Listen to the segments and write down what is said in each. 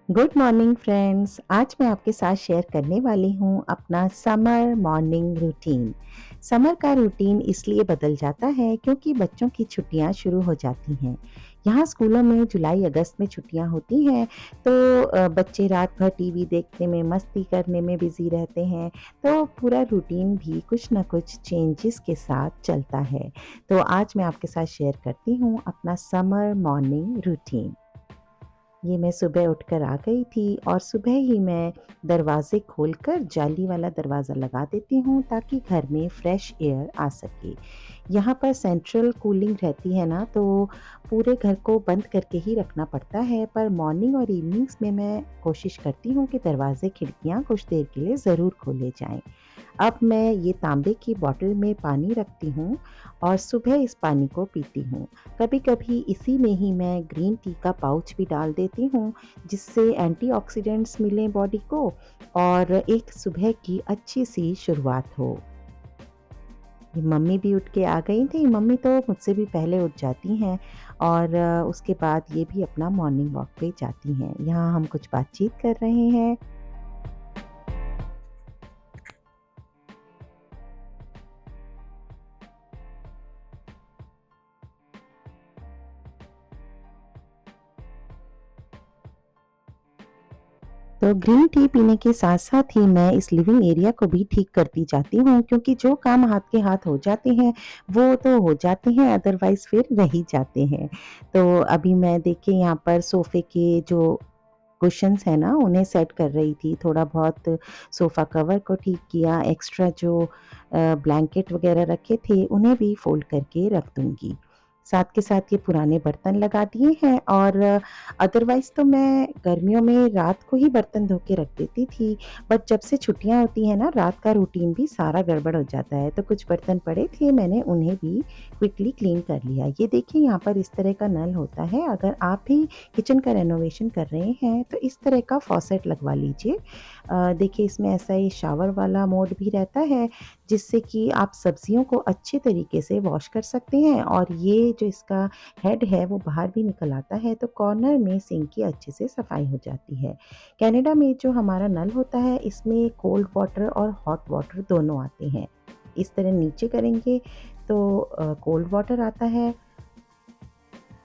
Good morning friends. आज मैं आपके साथ शेयर करने वाली हूँ अपना समर मॉर्निंग रूटीन। समर का रूटीन इसलिए बदल जाता है क्योंकि बच्चों की छुट्टियाँ शुरू हो जाती हैं। यहाँ स्कूलों में जुलाई अगस्त में छुट्टियाँ होती हैं, तो बच्चे रात भर टीवी देखने में, मस्ती करने में बिज़ी रहते हैं, तो पूरा रूटीन भी कुछ ना कुछ चेंजेस के साथ चलता है। तो आज मैं आपके साथ शेयर करती हूँ अपना समर मॉर्निंग रूटीन। ये मैं सुबह उठकर आ गई थी और सुबह ही मैं दरवाज़े खोलकर जाली वाला दरवाज़ा लगा देती हूँ ताकि घर में फ्रेश एयर आ सके। यहाँ पर सेंट्रल कूलिंग रहती है ना, तो पूरे घर को बंद करके ही रखना पड़ता है, पर मॉर्निंग और इवनिंग्स में मैं कोशिश करती हूँ कि दरवाज़े खिड़कियाँ कुछ देर के लिए ज़रूर खोले जाएँ। अब मैं ये तांबे की बॉटल में पानी रखती हूँ और सुबह इस पानी को पीती हूँ। कभी-कभी इसी में ही मैं ग्रीन टी का पाउच भी डाल देती हूँ, जिससे एंटीऑक्सीडेंट्स मिलें बॉडी को और एक सुबह की अच्छी-सी शुरुआत हो। मम्मी भी उठ के आ गई थी, मम्मी तो मुझसे भी पहले उठ जाती हैं और उसके बाद ये भी अपना मॉर्निंग वॉक पे जाती हैं। यहाँ हम कुछ बातचीत कर रहे हैं। तो ग्रीन टी पीने के साथ-साथ ही मैं इस लिविंग एरिया को भी ठीक करती जाती हूँ, क्योंकि जो काम हाथ के हाथ हो जाते हैं, वो तो हो जाते हैं, अदरवाइज़ फिर रह ही जाते हैं। तो अभी मैं देखिए यहाँ पर सोफ़े के जो कुशन्स हैं ना, उन्हें सेट कर रही थी, थोड़ा बहुत सोफ़ा कवर को ठीक किया, एक्स्ट्रा जो ब्लैंकेट वग़ैरह रखे थे, उन्हें भी फ़ोल्ड करके रख दूँगी। साथ के साथ ये पुराने बर्तन लगा दिए हैं और अदरवाइज़ तो मैं गर्मियों में रात को ही बर्तन धो के रख देती थी, बट जब से छुट्टियाँ होती हैं ना, रात का रूटीन भी सारा गड़बड़ हो जाता है, तो कुछ बर्तन पड़े थे, मैंने उन्हें भी क्विकली क्लीन कर लिया। ये देखिए यहाँ पर इस तरह का नल होता है, अगर आप भी किचन का रेनोवेशन कर रहे हैं, तो इस तरह का फॉसेट लगवा लीजिए। देखिए इसमें ऐसा ये शावर वाला मोड भी रहता है, जिससे कि आप सब्जियों को अच्छे तरीके से वॉश कर सकते हैं और ये जो इसका हेड है वो बाहर भी निकल आता है, तो कॉर्नर में सिंक की अच्छे से सफाई हो जाती है। कनाडा में जो हमारा नल होता है, इसमें कोल्ड वाटर और हॉट वाटर दोनों आते हैं। इस तरह नीचे करेंगे तो कोल्ड वाटर आता है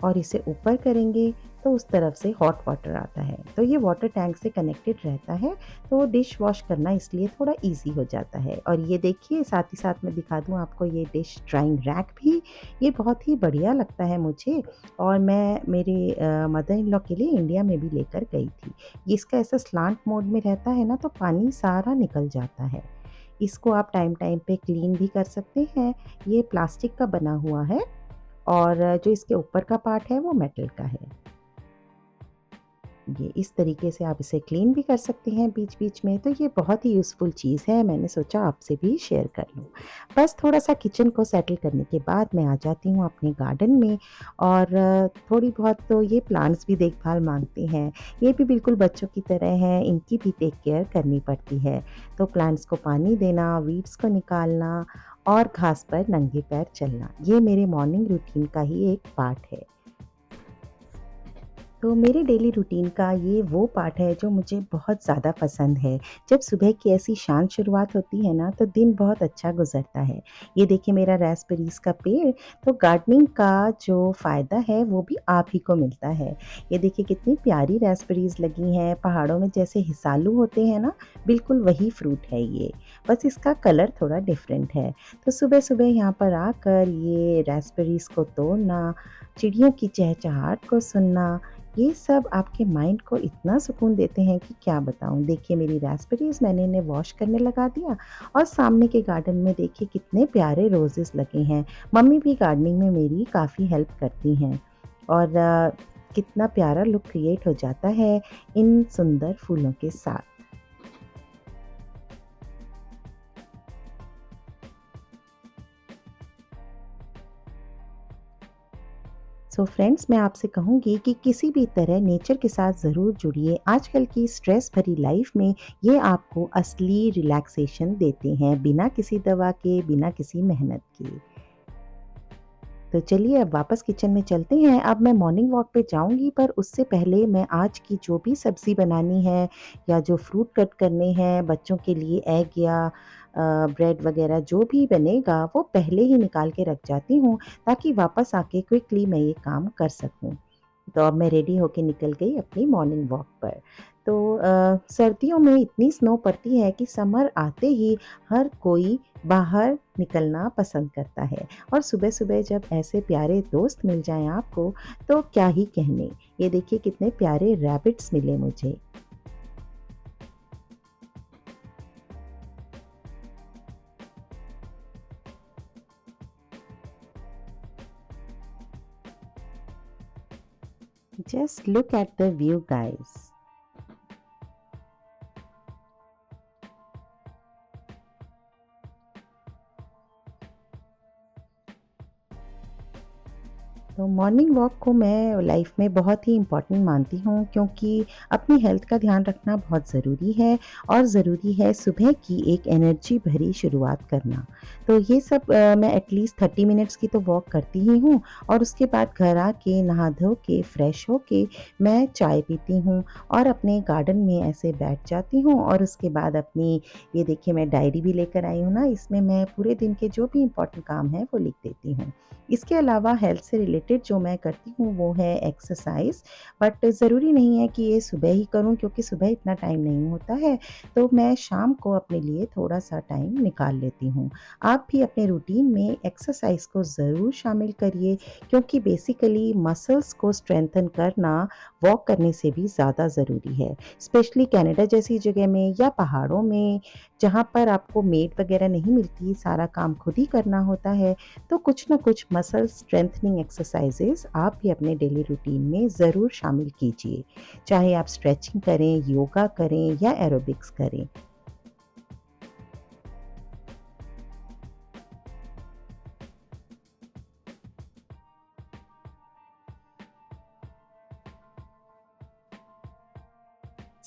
और इसे ऊपर करेंगे तो उस तरफ से हॉट वाटर आता है। तो ये वाटर टैंक से कनेक्टेड रहता है, तो डिश वॉश करना इसलिए थोड़ा ईज़ी हो जाता है। और ये देखिए साथ ही साथ मैं दिखा दूँ आपको ये डिश ड्राइंग रैक भी, ये बहुत ही बढ़िया लगता है मुझे और मैं मेरे मदर इन लॉ के लिए इंडिया में भी लेकर गई थी। ये इसका ऐसा स्लांट मोड में रहता है ना, तो पानी सारा निकल जाता है। इसको आप टाइम-टाइम पे क्लीन भी कर सकते हैं। ये प्लास्टिक का बना हुआ है और जो इसके ऊपर का पार्ट है वो मेटल का है। ये इस तरीके से आप इसे क्लीन भी कर सकते हैं बीच-बीच में, तो ये बहुत ही यूज़फुल चीज़ है, मैंने सोचा आपसे भी शेयर कर लूँ। बस थोड़ा-सा किचन को सेटल करने के बाद मैं आ जाती हूँ अपने गार्डन में और थोड़ी बहुत तो ये प्लांट्स भी देखभाल माँगते हैं। ये भी बिल्कुल बच्चों की तरह हैं, इनकी भी टेक केयर करनी पड़ती है। तो प्लांट्स को पानी देना, वीड्स को निकालना और घास पर नंगे पैर चलना, ये मेरे मॉर्निंग रूटीन का ही एक पार्ट है। तो मेरे डेली रूटीन का ये वो पार्ट है जो मुझे बहुत ज़्यादा पसंद है। जब सुबह की ऐसी शांत शुरुआत होती है ना, तो दिन बहुत अच्छा गुज़रता है। ये देखिए मेरा रास्पबेरीज़ का पेड़, तो गार्डनिंग का जो फ़ायदा है वो भी आप ही को मिलता है। ये देखिए कितनी प्यारी रास्पबेरीज़ लगी हैं, पहाड़ों में जैसे हिसालू होते हैं ना, बिल्कुल वही फ्रूट है ये, बस इसका कलर थोड़ा डिफ़रेंट है। तो सुबह-सुबह यहाँ पर आकर ये रास्पबेरीज़ को तोड़ना, चिड़ियों की चहचहाट को सुनना, ये सब आपके माइंड को इतना सुकून देते हैं कि क्या बताऊँ। देखिए मेरी रास्पबेरीज़ मैंने इन्हें वॉश करने लगा दिया और सामने के गार्डन में देखिए कितने प्यारे रोज़ेज़ लगे हैं। मम्मी भी गार्डनिंग में मेरी काफ़ी हेल्प करती हैं और कितना प्यारा लुक क्रिएट हो जाता है इन सुंदर फूलों के साथ। सो फ्रेंड्स, मैं आपसे कहूँगी कि किसी भी तरह नेचर के साथ ज़रूर जुड़िए। आजकल की स्ट्रेस भरी लाइफ में ये आपको असली रिलैक्सेशन देते हैं, बिना किसी दवा के, बिना किसी मेहनत के। तो चलिए अब वापस किचन में चलते हैं। अब मैं मॉर्निंग वॉक पे जाऊँगी पर उससे पहले मैं आज की जो भी सब्ज़ी बनानी है या जो फ्रूट कट करने हैं बच्चों के लिए एग या ब्रेड वग़ैरह जो भी बनेगा वो पहले ही निकाल के रख जाती हूँ ताकि वापस आके क्विकली मैं ये काम कर सकूँ। तो अब मैं रेडी होके निकल गई अपनी मॉर्निंग वॉक पर। तो सर्दियों में इतनी स्नो पड़ती है कि समर आते ही हर कोई बाहर निकलना पसंद करता है और सुबह-सुबह जब ऐसे प्यारे दोस्त मिल जाएँ आपको तो क्या ही कहने। ये देखिए कितने प्यारे रैबिट्स मिले मुझे। Just look at the view guys. तो मॉर्निंग वॉक को मैं लाइफ में बहुत ही इम्पोर्टेंट मानती हूँ क्योंकि अपनी हेल्थ का ध्यान रखना बहुत ज़रूरी है और ज़रूरी है सुबह की एक एनर्जी भरी शुरुआत करना। तो ये सब मैं एटलीस्ट 30 मिनट्स की तो वॉक करती ही हूँ और उसके बाद घर आके नहा धो के फ्रेश होके मैं चाय पीती हूँ और अपने गार्डन में ऐसे बैठ जाती हूँ और उसके बाद अपनी ये देखिए मैं डायरी भी लेकर आई हूँ ना, इसमें मैं पूरे दिन के जो भी इम्पोर्टेंट काम हैं वो लिख देती हूँ। इसके अलावा हेल्थ से रिलेटेड जो मैं करती हूँ वो है एक्सरसाइज़, बट ज़रूरी नहीं है कि ये सुबह ही करूँ क्योंकि सुबह इतना टाइम नहीं होता है, तो मैं शाम को अपने लिए थोड़ा-सा टाइम निकाल लेती हूँ। आप भी अपने रूटीन में एक्सरसाइज़ को ज़रूर शामिल करिए क्योंकि बेसिकली मसल्स को स्ट्रेंथन करना वॉक करने से भी ज़्यादा ज़रूरी है। स्पेशली कनाडा जैसी जगह में या पहाड़ों में जहाँ पर आपको मेड वगैरह नहीं मिलती, सारा काम खुद ही करना होता है, तो कुछ ना कुछ मसल स्ट्रेंथनिंग एक्सरसाइजेस आप भी अपने डेली रूटीन में ज़रूर शामिल कीजिए। चाहे आप स्ट्रेचिंग करें, योगा करें या एरोबिक्स करें।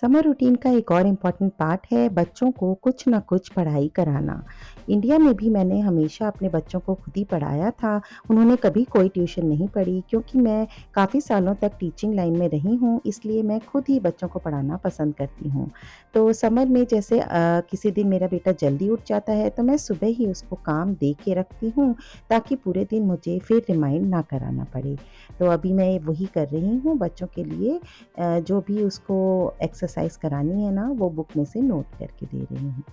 समर रूटीन का एक और इम्पॉर्टेंट पार्ट है बच्चों को कुछ ना कुछ पढ़ाई कराना। इंडिया में भी मैंने हमेशा अपने बच्चों को खुद ही पढ़ाया था। उन्होंने कभी कोई ट्यूशन नहीं पढ़ी क्योंकि मैं काफ़ी सालों तक टीचिंग लाइन में रही हूँ, इसलिए मैं खुद ही बच्चों को पढ़ाना पसंद करती हूँ। तो समर में जैसे किसी दिन मेरा बेटा जल्दी उठ जाता है तो मैं सुबह ही उसको काम दे के रखती हूँ ताकि पूरे दिन मुझे फिर रिमाइंड ना कराना पड़े। तो अभी मैं वही कर रही हूँ बच्चों के लिए, जो भी उसको एक्सरसाइज़ करानी है ना, वो बुक में से नोट करके दे रही हूँ।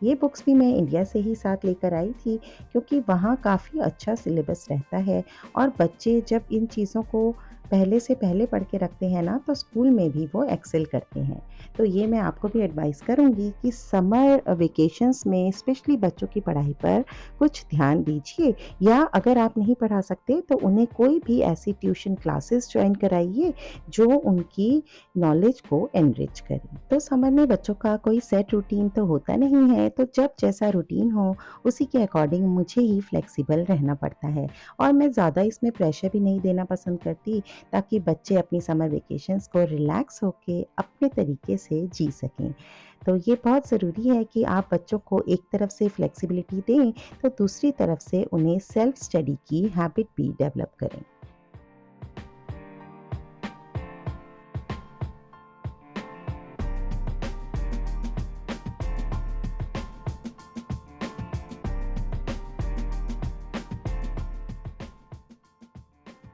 ये बुक्स भी मैं इंडिया से ही साथ लेकर आई थी क्योंकि वहाँ काफ़ी अच्छा सिलेबस रहता है और बच्चे जब इन चीज़ों को पहले से पहले पढ़ के रखते हैं ना, तो स्कूल में भी वो एक्सेल करते हैं। तो ये मैं आपको भी एडवाइस करूँगी कि समर वेकेशंस में स्पेशली बच्चों की पढ़ाई पर कुछ ध्यान दीजिए या अगर आप नहीं पढ़ा सकते तो उन्हें कोई भी ऐसी ट्यूशन क्लासेस जॉइन कराइए जो उनकी नॉलेज को एनरिच करें। तो समर में बच्चों का कोई सेट रूटीन तो होता नहीं है, तो जब जैसा रूटीन हो उसी के अकॉर्डिंग मुझे ही फ्लेक्सिबल रहना पड़ता है और मैं ज़्यादा इसमें प्रेशर भी नहीं देना पसंद करती ताकि बच्चे अपनी समर वेकेशंस को रिलैक्स होके अपने तरीके से जी सकें। तो ये बहुत ज़रूरी है कि आप बच्चों को एक तरफ से फ्लेक्सिबिलिटी दें, तो दूसरी तरफ से उन्हें सेल्फ स्टडी की हैबिट भी डेवलप करें।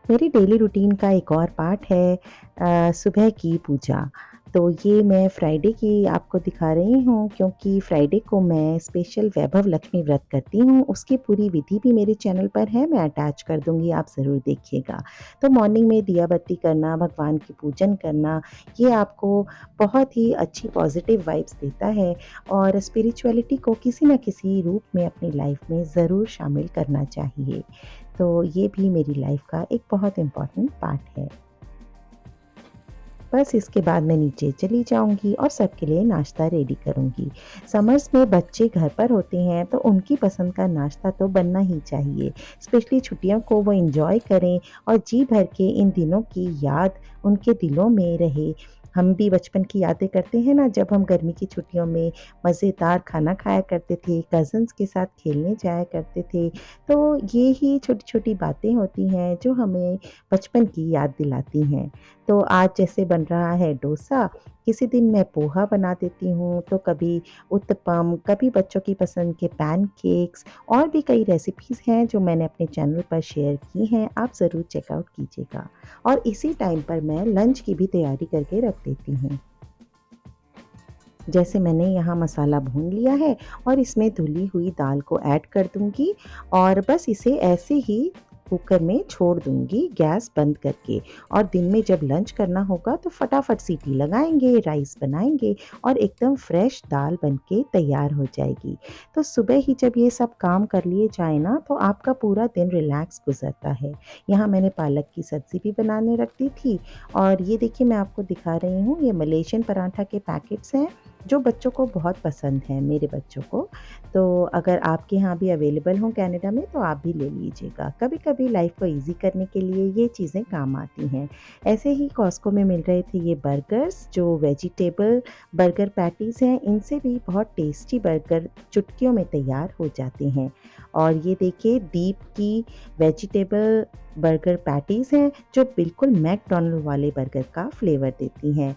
मेरी डेली रूटीन का एक और पार्ट है सुबह की पूजा। तो ये मैं फ्राइडे की आपको दिखा रही हूँ क्योंकि फ्राइडे को मैं स्पेशल वैभव लक्ष्मी व्रत करती हूँ। उसकी पूरी विधि भी मेरे चैनल पर है, मैं अटैच कर दूँगी, आप ज़रूर देखिएगा। तो मॉर्निंग में दिया बत्ती करना, भगवान की पूजन करना, ये आपको बहुत ही अच्छी पॉज़िटिव वाइब्स देता है और स्पिरिचुअलिटी को किसी न किसी रूप में अपनी लाइफ़ में ज़रूर शामिल करना चाहिए। तो ये भी मेरी लाइफ़ का एक बहुत इम्पोर्टेंट पार्ट है। बस इसके बाद मैं नीचे चली जाऊँगी और सबके लिए नाश्ता रेडी करूँगी। समर्स में बच्चे घर पर होते हैं तो उनकी पसंद का नाश्ता तो बनना ही चाहिए। स्पेशली छुट्टियों को वो एन्जॉय करें और जी भर के इन दिनों की याद उनके दिलों में रहे। हम भी बचपन की यादें करते हैं ना, जब हम गर्मी की छुट्टियों में मज़ेदार खाना खाया करते थे, कज़िन्स के साथ खेलने जाया करते थे। तो ये ही छोटी-छोटी बातें होती हैं जो हमें बचपन की याद दिलाती हैं। तो आज जैसे बन रहा है डोसा, किसी दिन मैं पोहा बना देती हूँ, तो कभी उत्तपम, कभी बच्चों की पसंद के पैनकेक्स और भी कई रेसिपीज़ हैं जो मैंने अपने चैनल पर शेयर की हैं, आप ज़रूर चेकआउट कीजिएगा। और इसी टाइम पर मैं लंच की भी तैयारी करके रख देती हूँ। जैसे मैंने यहाँ मसाला भून लिया है और इसमें धुली हुई दाल को ऐड कर दूँगी और बस इसे ऐसे ही कुकर में छोड़ दूँगी गैस बंद करके। और दिन में जब लंच करना होगा तो फटाफट सीटी लगाएँगे, राइस बनाएँगे और एकदम फ्रेश दाल बन के तैयार हो जाएगी। तो सुबह ही जब ये सब काम कर लिए जाए ना, तो आपका पूरा दिन रिलैक्स गुज़रता है। यहाँ मैंने पालक की सब्ज़ी भी बनाने रख दी थी और ये देखिए मैं आपको दिखा रही हूँ, ये मलेशियन पराठा के पैकेट्स हैं जो बच्चों को बहुत पसंद है, मेरे बच्चों को। तो अगर आपके यहाँ भी अवेलेबल हों कनाडा में तो आप भी ले लीजिएगा। कभी-कभी लाइफ़ को ईज़ी करने के लिए ये चीज़ें काम आती हैं। ऐसे ही कॉस्को में मिल रहे थे ये बर्गर्स जो वेजिटेबल बर्गर पैटीज़ हैं, इनसे भी बहुत टेस्टी बर्गर चुटकियों में तैयार हो जाते हैं। और ये देखिए डीप की वेजिटेबल बर्गर पैटीज़ हैं जो बिल्कुल मैकडॉनल्ड वाले बर्गर का फ्लेवर देती हैं।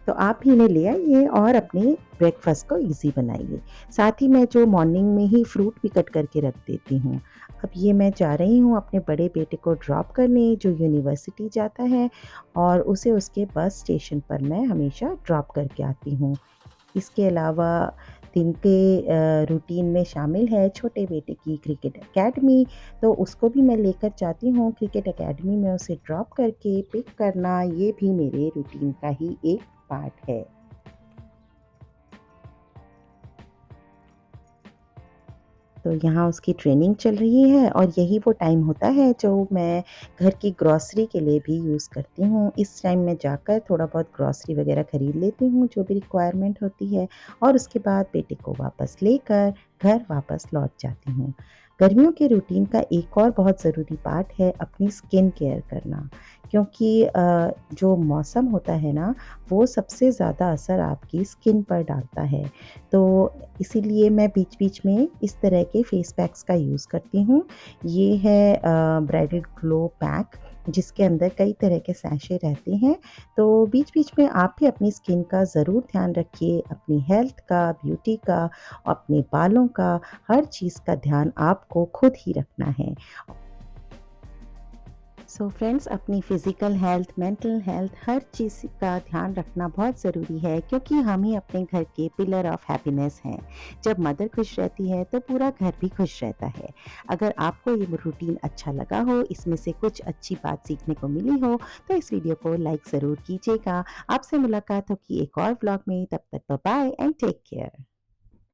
तो आप भी इन्हें ले आइए और अपने ब्रेकफ़ास्ट को ईज़ी बनाइए। साथ ही मैं जो मॉर्निंग में ही फ्रूट भी कट करके रख देती हूँ। अब ये मैं जा रही हूँ अपने बड़े बेटे को ड्रॉप करने जो यूनिवर्सिटी जाता है और उसे उसके बस स्टेशन पर मैं हमेशा ड्रॉप करके आती हूँ। इसके अलावा दिन के रूटीन में शामिल है छोटे बेटे की क्रिकेट अकेडमी, तो उसको भी मैं लेकर जाती हूँ क्रिकेट अकेडमी में उसे ड्रॉप करके पिक करना, ये भी मेरे रूटीन का ही एक पार्ट है। तो यहाँ उसकी ट्रेनिंग चल रही है और यही वो टाइम होता है जो मैं घर की ग्रॉसरी के लिए भी यूज़ करती हूँ। इस टाइम मैं जाकर थोड़ा बहुत ग्रॉसरी वग़ैरह ख़रीद लेती हूँ, जो भी रिक्वायरमेंट होती है और उसके बाद बेटे को वापस लेकर घर वापस लौट जाती हूँ। गर्मियों के रूटीन का एक और बहुत ज़रूरी पार्ट है अपनी स्किन केयर करना, क्योंकि जो मौसम होता है ना, वो सबसे ज़्यादा असर आपकी स्किन पर डालता है। तो इसीलिए मैं बीच-बीच में इस तरह के फेस पैक्स का यूज़ करती हूँ। ये है ब्राइडल ग्लो पैक जिसके अंदर कई तरह के सैशे रहते हैं। तो बीच-बीच में आप भी अपनी स्किन का ज़रूर ध्यान रखिए, अपनी हेल्थ का, ब्यूटी का, अपने बालों का, हर चीज़ का ध्यान आपको खुद ही रखना है। सो फ्रेंड्स, अपनी फ़िज़िकल हेल्थ, मेंटल हेल्थ हर चीज़ का ध्यान रखना बहुत ज़रूरी है क्योंकि हम ही अपने घर के पिलर ऑफ हैप्पीनेस हैं। जब मदर खुश रहती है तो पूरा घर भी खुश रहता है। अगर आपको ये रूटीन अच्छा लगा हो, इसमें से कुछ अच्छी बात सीखने को मिली हो, तो इस वीडियो को लाइक ज़रूर कीजिएगा। आपसे मुलाकात होगी एक और व्लॉग में, तब तक bye bye and take care.